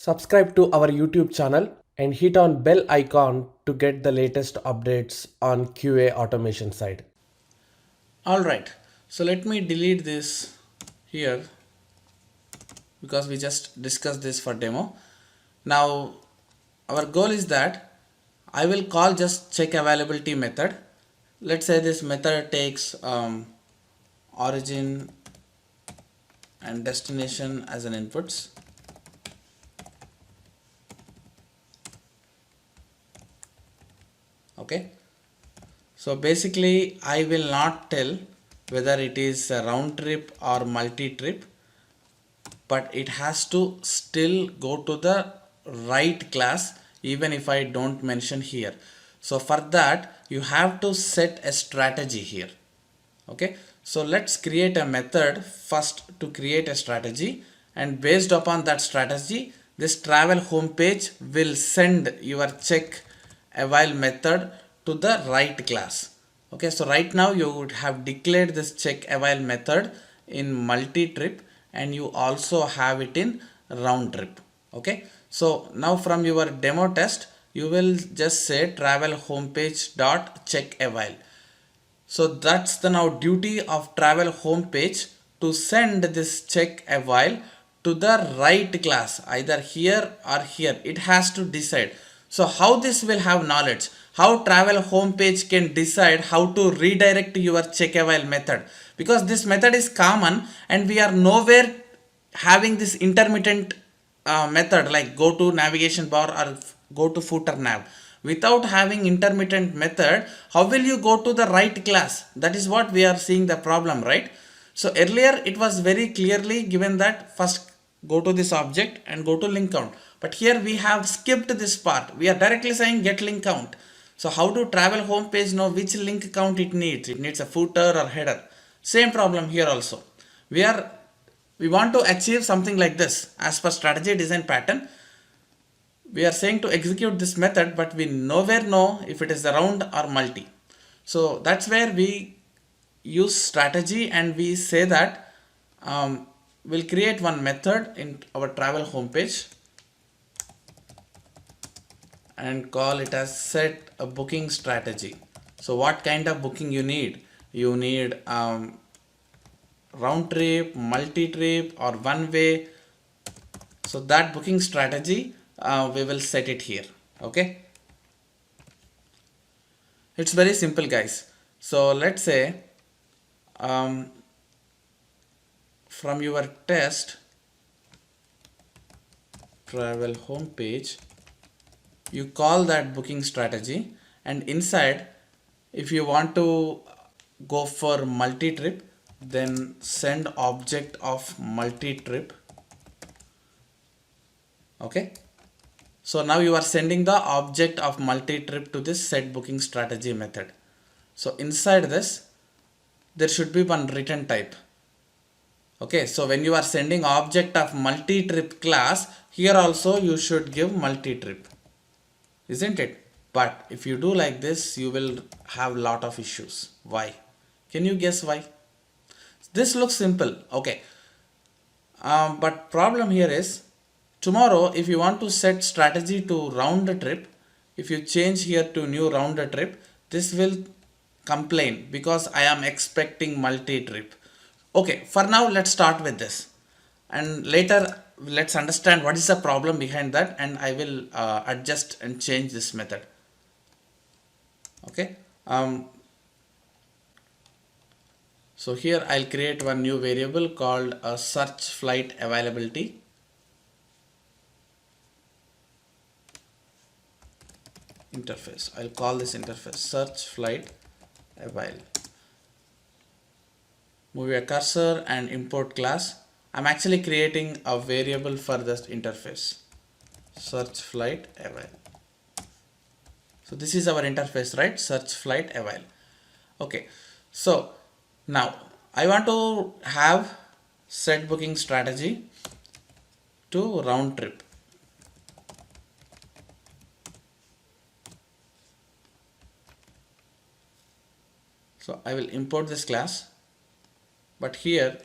Subscribe to our YouTube channel and hit on bell icon to get the latest updates on QA automation side. Alright, so let me delete this here because we just discussed this for demo. Now our goal is that I will call just check availability method. Let's say this method takes origin and destination as an inputs. Okay, so basically I will not tell whether it is a round trip or multi-trip, but it has to still go to the right class even if I don't mention here. So for that you have to set a strategy here. Okay, so let's create a method first to create a strategy, and based upon that strategy this travel home page will send your check a while method to the right class. Okay, so right now you would have declared this check a while method in multi trip and you also have it in round trip. Okay, so now from your demo test you will just say travel homepage dot check a while. So that's the now duty of travel homepage to send this check a while to the right class, either here or here. It has to decide. So how this will have knowledge? How travel homepage can decide how to redirect your check a while method? Because this method is common and we are nowhere having this intermittent method like go to navigation bar or go to footer nav. Without having intermittent method, how will you go to the right class? That is what we are seeing the problem, right? So earlier it was very clearly given that first go to this object and go to link count, but here we have skipped this part. We are directly saying get link count. So how to travel home page know which link count it needs? It needs a footer or header. Same problem here also. We want to achieve something like this as per strategy design pattern. We are saying to execute this method, but we nowhere know if it is the round or multi. So that's where we use strategy and we say that we'll create one method in our travel homepage and call it as set a booking strategy. So what kind of booking you need? You need round trip, multi trip, or one way. So that booking strategy we will set it here. Okay, it's very simple guys. So let's say um, from your test travel home page you call that booking strategy, and inside if you want to go for multi trip then send object of multi trip. Okay, so now you are sending the object of multi-trip to this set booking strategy method. So inside this, there should be one return type. Okay, so when you are sending object of multi-trip class, here also you should give multi-trip, isn't it? But if you do like this, you will have lot of issues. Why? Can you guess why? This looks simple. Okay, but problem here is tomorrow if you want to set strategy to round the trip, if you change here to new round the trip, this will complain because I am expecting multi trip. Okay, for now let's start with this and later let's understand what is the problem behind that, and I will adjust and change this method. Okay, so here I'll create one new variable called a search flight availability. Interface. I'll call this interface search flight avail. Move your cursor and import class. I'm actually creating a variable for this interface search flight avail. So this is our interface, right? Search flight avail. Okay, so now I want to have set booking strategy to round trip. So I will import this class, but here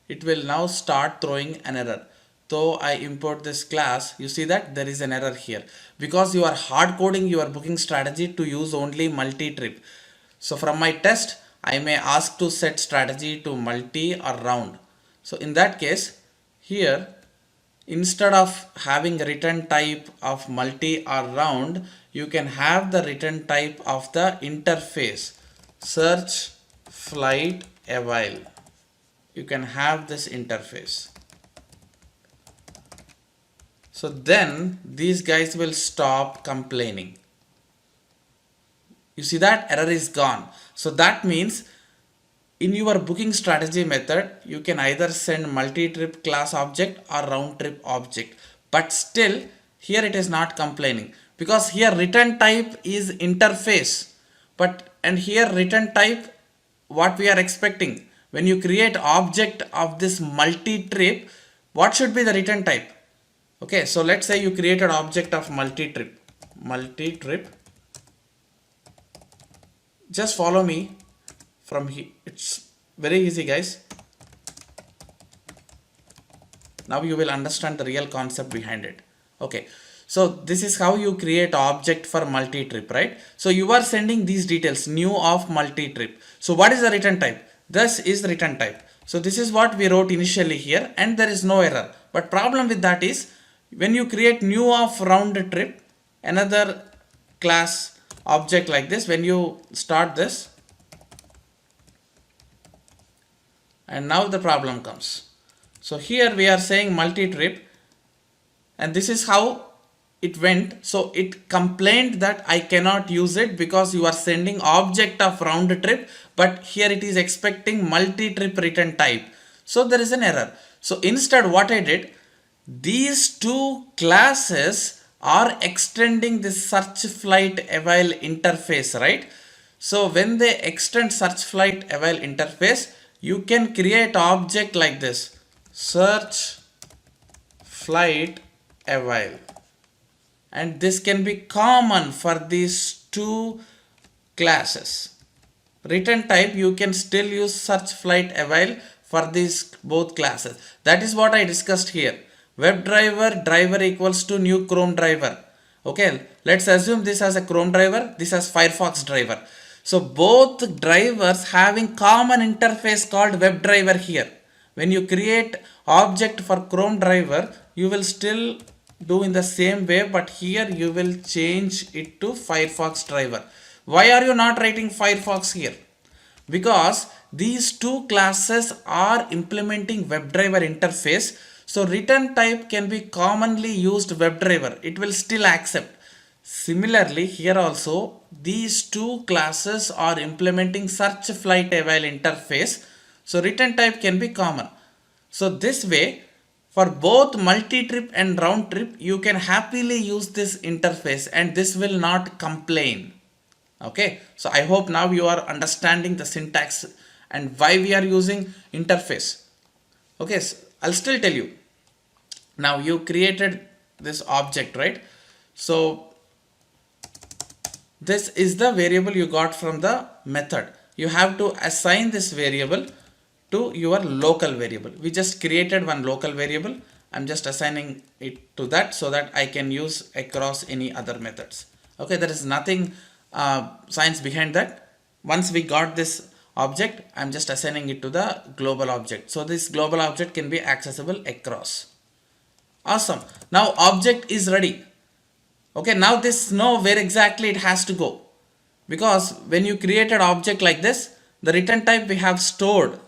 it will now start throwing an error. though I import this class, you see that there is an error here because you are hard coding your booking strategy to use only multi-trip. So from my test, I may ask to set strategy to multi or round. So in that case, here instead of having return type of multi or round, you can have the return type of the interface search flight avail. You can have this interface. So then these guys will stop complaining. You see that error is gone. So that means in your booking strategy method, you can either send multi-trip class object or round trip object. But still here it is not complaining because here return type is interface. And here return type, what we are expecting when you create object of this multi-trip, what should be the return type? Okay, so let's say you created object of multi-trip. Just follow me from here. It's very easy, guys. Now you will understand the real concept behind it. Okay, so this is how you create object for multi-trip, right? So you are sending these details, new of multi-trip. So what is the return type? This is the return type. So this is what we wrote initially here, and there is no error. But problem with that is when you create new of round trip, another class object like this, when you start this, and now the problem comes. So here we are saying multi-trip, and this is how it went. So it complained that I cannot use it because you are sending object of round trip, but here it is expecting multi-trip return type. So there is an error. So instead what I did, these two classes are extending this search flight avail interface, right? So when they extend search flight avail interface, you can create object like this, search flight avail, and this can be common for these two classes. Return type, you can still use search flight avail for these both classes. That is what I discussed here. WebDriver driver equals to new Chrome driver. Okay, let's assume this as a Chrome driver, this as Firefox driver. So both drivers having common interface called WebDriver here. When you create object for Chrome driver, you will still do in the same way, but here you will change it to Firefox driver. Why are you not writing Firefox here? Because these two classes are implementing WebDriver interface. So return type can be commonly used WebDriver. It will still accept. Similarly, here also these two classes are implementing search flight avail interface. So return type can be common. So this way, for both multi-trip and round trip, you can happily use this interface and this will not complain. Okay, so I hope now you are understanding the syntax and why we are using interface. Okay, so I'll still tell you. Now you created this object, right? So this is the variable you got from the method. You have to assign this variable to your local variable. We just created one local variable. I'm just assigning it to that so that I can use across any other methods. Okay, there is nothing science behind that. Once we got this object, I'm just assigning it to the global object. So this global object can be accessible across. Awesome. Now object is ready. Okay, now this know where exactly it has to go. Because when you create an object like this, the return type we have stored.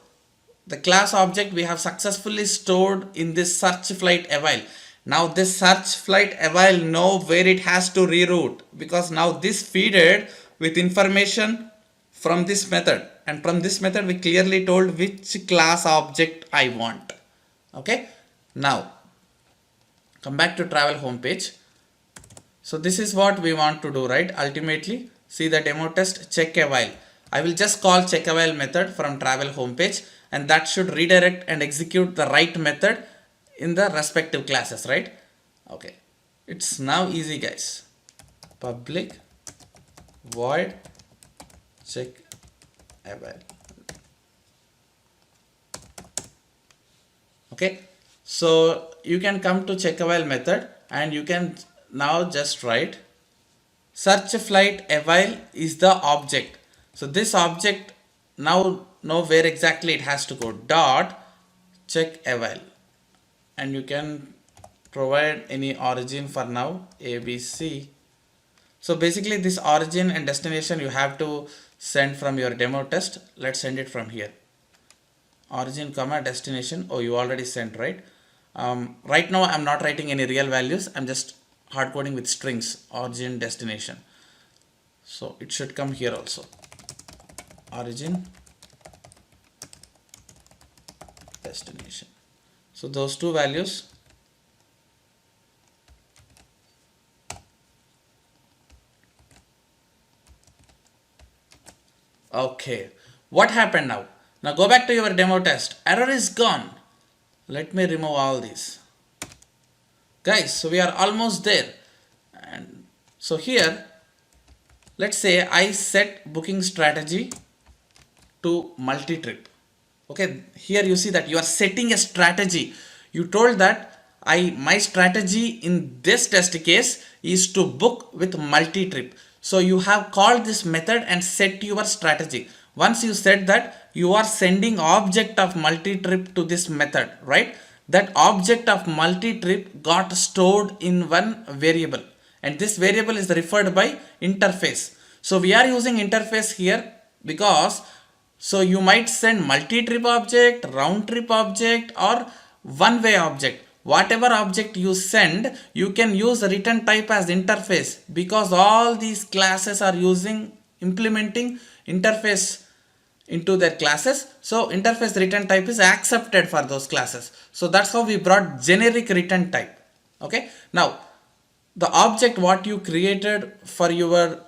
The class object we have successfully stored in this search flight avail. Now this search flight avail know where it has to reroute, because now this feeded with information from this method, and from this method we clearly told which class object I want. Okay, now come back to travel home page. So this is what we want to do, right? Ultimately, see the demo test check avail. I will just call check avail method from travel home page, and that should redirect and execute the right method in the respective classes, right? Okay, it's now easy, guys. Public void check avail. Okay, So you can come to check a while method and you can now just write search flight a while is the object. So this object now know where exactly it has to go. Dot check a while, and you can provide any origin for now ABC. So basically this origin and destination you have to send from your demo test. Let's send it from here. Origin comma destination. Oh, you already sent, right? Right now I'm not writing any real values. I'm just hard coding with strings, origin, destination. So it should come here also. Origin, destination. So those two values. Okay, what happened now? Now go back to your demo test. Error is gone. Let me remove all these. Guys, so we are almost there. And so here, let's say I set booking strategy to multi-trip. Okay, here you see that you are setting a strategy. You told that my strategy in this test case is to book with multi-trip. So you have called this method and set your strategy. Once you said that, you are sending object of multi-trip to this method, right? That object of multi-trip got stored in one variable, and this variable is referred by interface. So we are using interface here because so you might send multi-trip object, round trip object, or one-way object. Whatever object you send, you can use return type as interface because all these classes are using implementing interface into their classes. So interface return type is accepted for those classes. So that's how we brought generic return type. Okay. Now the object what you created for your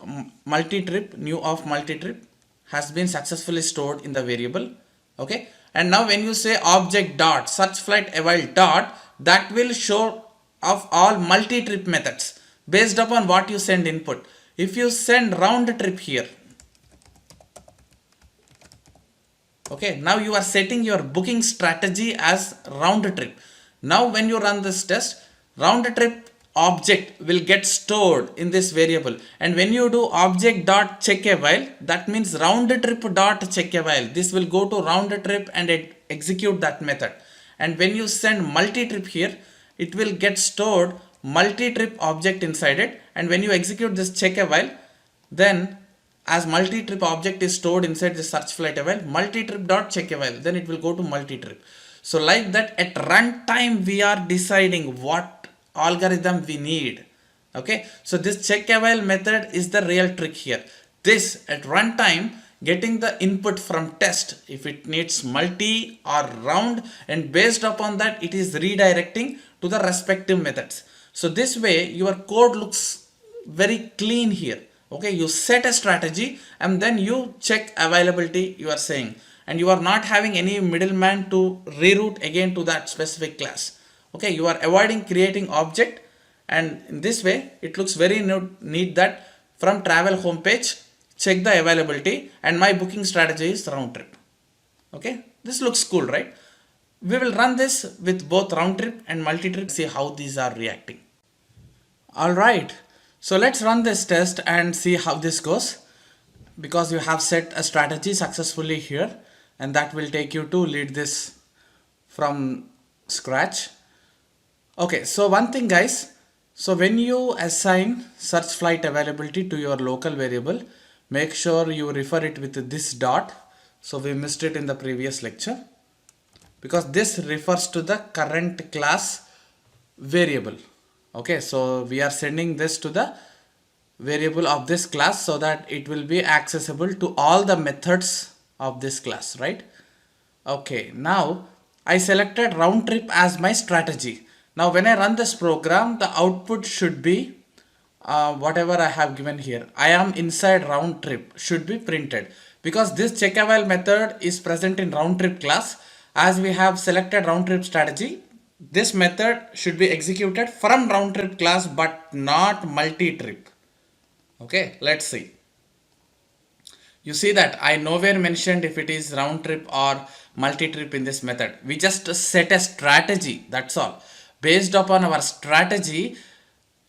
multi-trip, new of multi-trip, has been successfully stored in the variable. Okay. And now when you say object dot search flight eval dot, that will show of all multi-trip methods based upon what you send input. If you send round trip here, okay, now you are setting your booking strategy as round trip. Now when you run this test, round trip object will get stored in this variable, and when you do object dot check a while, that means round trip dot check a while, this will go to round trip and execute that method. And when you send multi trip here, it will get stored multi trip object inside it, and when you execute this check a while, then as multi-trip object is stored inside the search flight eval, multi-trip dot check eval, then it will go to multi-trip. So like that, at runtime we are deciding what algorithm we need. Okay, so this check eval method is the real trick here. This at runtime, getting the input from test, if it needs multi or round, and based upon that it is redirecting to the respective methods. So this way your code looks very clean here. Okay, you set a strategy and then you check availability, you are saying, and you are not having any middleman to reroute again to that specific class. Okay, you are avoiding creating object, and in this way it looks very neat that from travel homepage check the availability and my booking strategy is round trip. Okay, this looks cool, right? We will run this with both round trip and multi trip, see how these are reacting. All right. So let's run this test and see how this goes, because you have set a strategy successfully here, and that will take you to lead this from scratch. Okay, so one thing guys, so when you assign search flight availability to your local variable, make sure you refer it with this dot. So we missed it in the previous lecture because this refers to the current class variable. Okay, so we are sending this to the variable of this class so that it will be accessible to all the methods of this class, right? Okay, now I selected round trip as my strategy. Now when I run this program, the output should be whatever I have given here. I am inside round trip should be printed because this check eval method is present in round trip class. As we have selected round trip strategy, this method should be executed from round trip class but not multi trip. Okay, let's see. You see that I nowhere mentioned if it is round trip or multi-trip in this method. We just set a strategy, that's all. Based upon our strategy,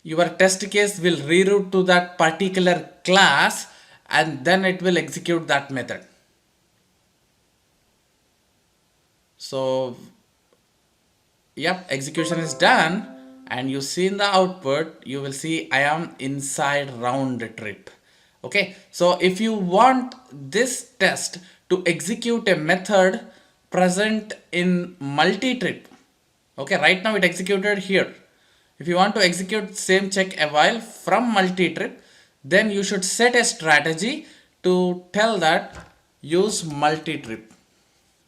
your test case will reroute to that particular class and then it will execute that method. So yep, execution is done, and you see in the output you will see I am inside round trip. Okay, so if you want this test to execute a method present in multi-trip, okay, right now it executed here. If you want to execute same check a while from multi-trip, then you should set a strategy to tell that use multi-trip.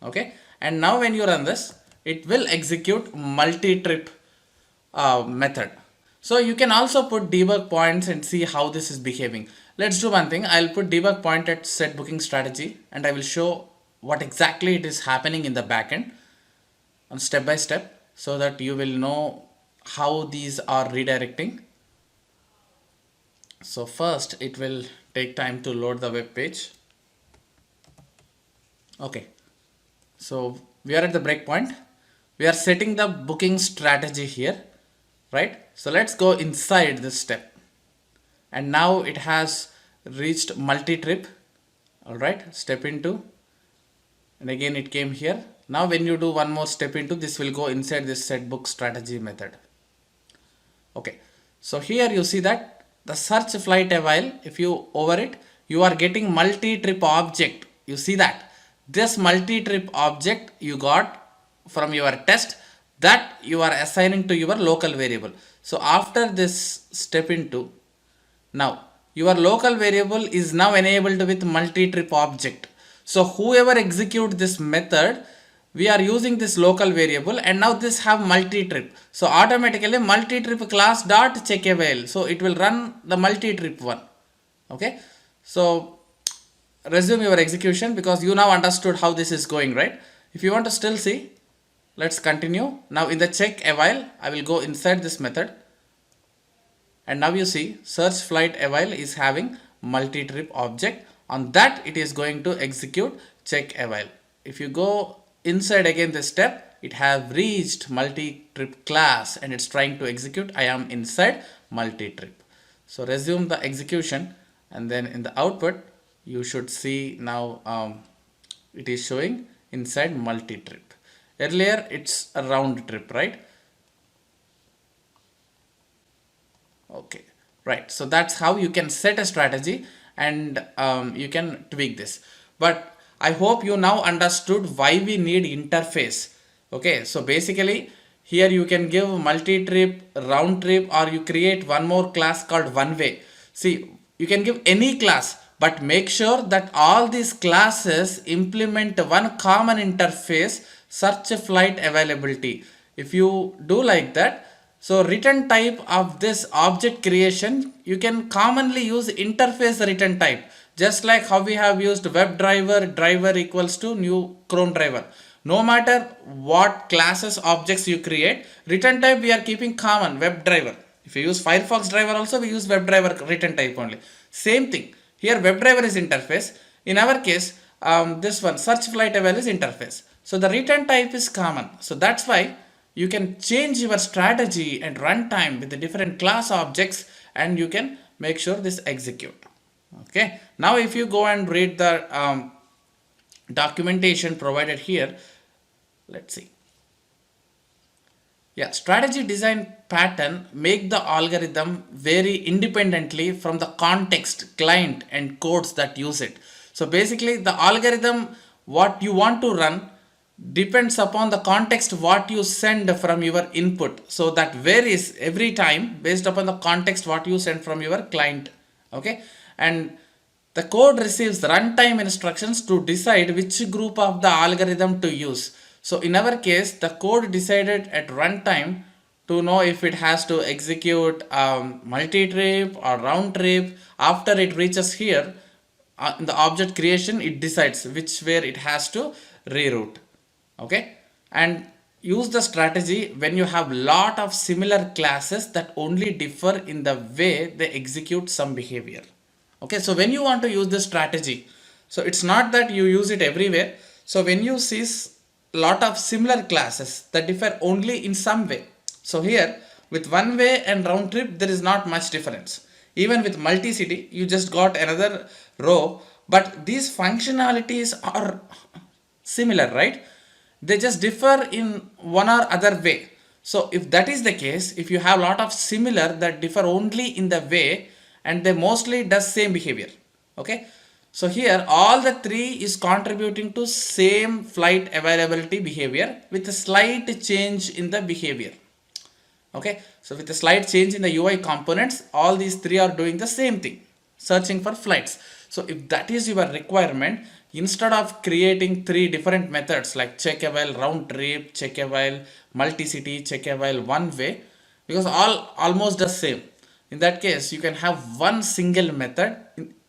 Okay, and now when you run this, it will execute multi-trip method. So you can also put debug points and see how this is behaving. Let's do one thing. I'll put debug point at set booking strategy, and I will show what exactly it is happening in the backend on step by step, so that you will know how these are redirecting. So first it will take time to load the web page. Okay, so we are at the breakpoint. We are setting the booking strategy here, right? So let's go inside this step. And now it has reached multi-trip. All right, step into, and again it came here. Now when you do one more step into, this will go inside this set book strategy method. Okay, so here you see that the search flight a while, if you over it, you are getting multi-trip object. You see that this multi-trip object you got from your test, that you are assigning to your local variable. So after this step into, now your local variable is now enabled with multi-trip object. So whoever execute this method, we are using this local variable, and now this have multi-trip. So automatically multi-trip class dot check avail. So it will run the multi-trip one. Okay. So resume your execution, because you now understood how this is going, right? If you want to still see, let's continue. Now in the check a while, I will go inside this method. And now you see search flight a while is having multi-trip object. On that it is going to execute check a while. If you go inside again this step, it have reached multi-trip class and it's trying to execute I am inside multi-trip. So resume the execution, and then in the output you should see now it is showing inside multi-trip. Earlier it's a round trip, right? Okay, right. So that's how you can set a strategy, and you can tweak this. But I hope you now understood why we need interface. Okay, so basically here you can give multi-trip, round trip, or you create one more class called one way. See, you can give any class, but make sure that all these classes implement one common interface, search flight availability. If you do like that, so return type of this object creation, you can commonly use interface return type, just like how we have used WebDriver equals to new Chrome driver. No matter what classes objects you create, return type we are keeping common, WebDriver. If you use Firefox driver also, we use WebDriver return type only. Same thing here, WebDriver is interface. In our case, this one search flight avail is interface. So the return type is common. So that's why you can change your strategy and runtime with the different class objects, and you can make sure this execute. Okay, now if you go and read the documentation provided here, let's see. Yeah, strategy design pattern make the algorithm vary independently from the context, client, and codes that use it. So basically the algorithm what you want to run depends upon the context what you send from your input. So that varies every time based upon the context what you send from your client. Okay, and the code receives runtime instructions to decide which group of the algorithm to use. So in our case, the code decided at runtime to know if it has to execute multi-trip or round trip. After it reaches here in the object creation, it decides which where it has to reroute. Okay, and use the strategy when you have lot of similar classes that only differ in the way they execute some behavior. Okay, so when you want to use this strategy, so it's not that you use it everywhere. So when you see lot of similar classes that differ only in some way. So here with one way and round trip there is not much difference. Even with multi-city you just got another row, but these functionalities are similar, right? They just differ in one or other way. So if that is the case, if you have a lot of similar that differ only in the way and they mostly does same behavior, okay, so here all the three is contributing to same flight availability behavior with a slight change in the behavior. Okay, so with a slight change in the UI components, all these three are doing the same thing, searching for flights. So if that is your requirement, instead of creating three different methods like check avail, round trip, check avail, multi-city, check avail, one way, because all almost the same. In that case, you can have one single method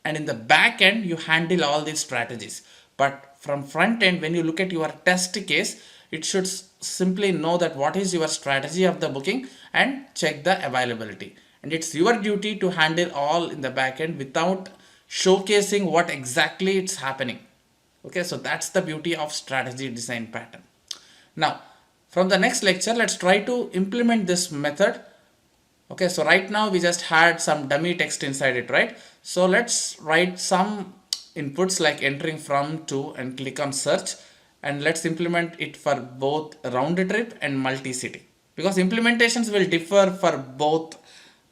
and in the back end, you handle all these strategies. But from front end, when you look at your test case, it should simply know that what is your strategy of the booking and check the availability. And it's your duty to handle all in the back end without showcasing what exactly it's happening. Okay, so that's the beauty of strategy design pattern. Now, from the next lecture, let's try to implement this method. Okay, so right now we just had some dummy text inside it, right? So let's write some inputs like entering from to and click on search, and let's implement it for both round trip and multi-city because implementations will differ for both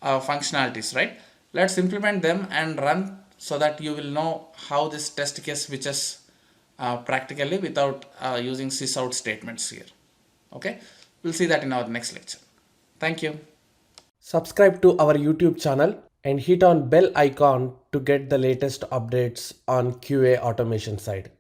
functionalities, right? Let's implement them and run so that you will know how this test case switches practically without using sysout statements here. Okay, we'll see that in our next lecture. Thank you. Subscribe to our YouTube channel and hit on bell icon to get the latest updates on QA automation side.